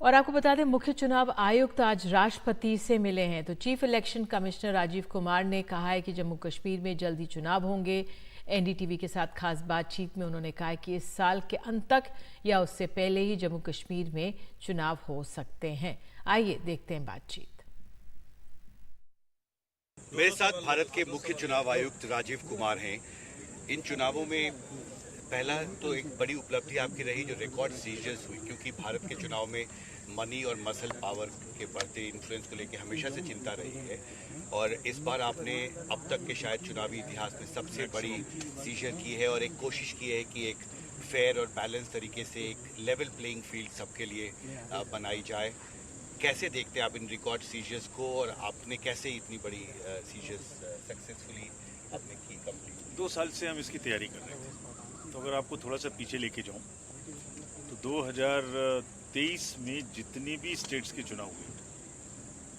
और आपको बता दें, मुख्य चुनाव आयुक्त आज राष्ट्रपति से मिले हैं। तो chief election commissioner Rajiv Kumar ने कहा है कि जम्मू कश्मीर में जल्दी चुनाव होंगे। एनडीटीवी के साथ खास बातचीत में उन्होंने कहा कि इस साल के अंत तक या उससे पहले ही जम्मू कश्मीर में चुनाव हो सकते हैं। आइए देखते हैं बातचीत। मेरे साथ भारत के मुख्य चुनाव आयुक्त राजीव कुमार हैं। इन चुनावों में पहला तो एक बड़ी उपलब्धि आपकी रही जो रिकॉर्ड सीजर्स हुई, क्योंकि भारत के चुनाव में मनी और मसल पावर के बढ़ते इन्फ्लुएंस को लेकर हमेशा से चिंता रही है। और इस बार आपने अब तक के शायद चुनावी इतिहास में सबसे बड़ी सीजर की है और एक कोशिश की है कि एक फेयर और बैलेंस तरीके से एक लेवल प्लेइंग फील्ड सबके लिए बनाई जाए। कैसे देखते हैं आप इन रिकॉर्ड सीजर्स को और आपने कैसे इतनी बड़ी सीजर्स सक्सेसफुली आपने की कंप्लीट? 2 साल से हम इसकी तैयारी कर रहे थे। तो अगर आपको थोड़ा सा पीछे लेके जाऊं तो 2023 में जितने भी स्टेट्स के चुनाव हुए,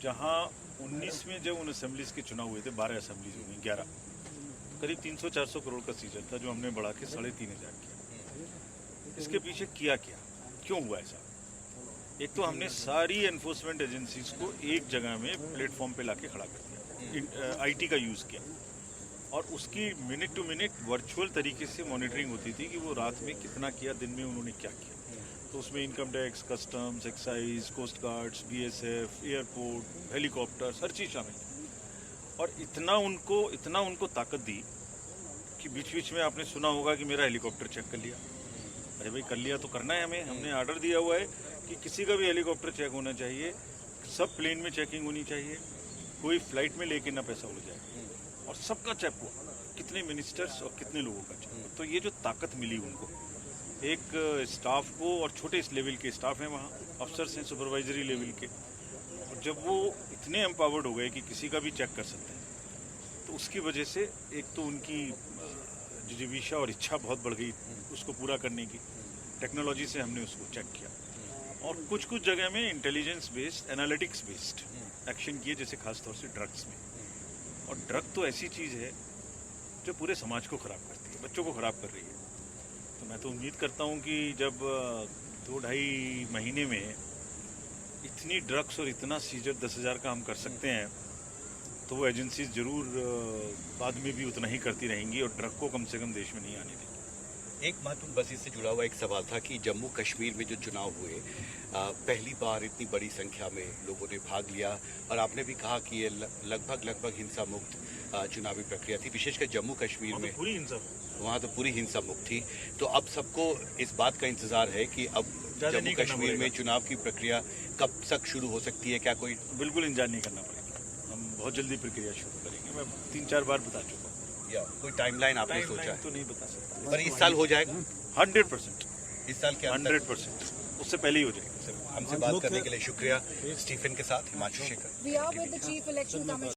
जहां 19 में जब उन असेंबलीज के चुनाव हुए थे, 12 असेंबलीज हुई, 11, करीब 300-400 करोड़ का सीजन था जो हमने बढ़ा के 3,500 किया। इसके पीछे किया क्या, क्यों हुआ ऐसा? एक तो हमने सारी एनफोर्समेंट एजेंसीज को एक जगह में प्लेटफॉर्म पे लाके खड़ा कर दिया, आईटी का यूज़ किया और उसकी मिनट टू मिनट वर्चुअल तरीके से मॉनिटरिंग होती थी कि वो रात में कितना किया, दिन में उन्होंने क्या किया। तो उसमें income tax, customs, excise, coast guards, BSF, airport, helicopters, हर चीज़ शामिल थी। और इतना उनको ताकत दी कि बीच बीच में आपने सुना होगा कि मेरा हेलीकॉप्टर चेक कर लिया। अरे भाई, कर लिया तो करना है हमें। हमने ऑर्डर दिया हुआ है कि किसी का भी हेलीकॉप्टर चेक होना चाहिए, सब प्लेन में चेकिंग होनी चाहिए, कोई फ्लाइट में लेके ना पैसा उड़ जाए। और सबका चेक हुआ, कितने मिनिस्टर्स और कितने लोगों का चेक। तो ये जो ताकत मिली उनको, एक स्टाफ को, और छोटे इस लेवल के स्टाफ हैं वहाँ, अफसर्स हैं सुपरवाइजरी लेवल के, और जब वो इतने एम्पावर्ड हो गए कि किसी का भी चेक कर सकते हैं, तो उसकी वजह से एक तो उनकी जिजीविशा और इच्छा बहुत बढ़ गई उसको पूरा करने की। टेक्नोलॉजी से हमने उसको चेक किया और कुछ जगह में intelligence based, analytics based action किए, जैसे खासतौर से ड्रग्स में। और ड्रग तो ऐसी चीज़ है जो पूरे समाज को ख़राब करती है, बच्चों को ख़राब कर रही है। तो मैं तो उम्मीद करता हूँ कि जब 2-2.5 महीने में इतनी ड्रग्स और इतना सीजर 10,000 का हम कर सकते हैं, तो वो एजेंसीज ज़रूर बाद में भी उतना ही करती रहेंगी और ड्रग को कम से कम देश में नहीं आने देंगी। एक महत्वपूर्ण बस इससे जुड़ा हुआ एक सवाल था कि जम्मू कश्मीर में जो चुनाव हुए, पहली बार इतनी बड़ी संख्या में लोगों ने भाग लिया और आपने भी कहा कि ये लगभग हिंसा मुक्त चुनावी प्रक्रिया थी, विशेषकर जम्मू कश्मीर में। पूरी हिंसा, वहाँ तो पूरी हिंसा मुक्त थी। तो अब सबको इस बात का इंतजार है कि अब जम्मू कश्मीर में चुनाव की प्रक्रिया कब तक शुरू हो सकती है? क्या कोई बिल्कुल इंतजार नहीं करना पड़ेगा, हम बहुत जल्दी प्रक्रिया शुरू करेंगे। मैं 3-4 बार बता चुका हूँ। कोई टाइमलाइन आपने सोचा है? तो नहीं बता सकता, पर इस साल हो जाएगा 100%। इस साल के 100%, उससे पहले ही हो जाएगा। हमसे बात करने के लिए शुक्रिया। स्टीफन के साथ हिमांशु शेखर।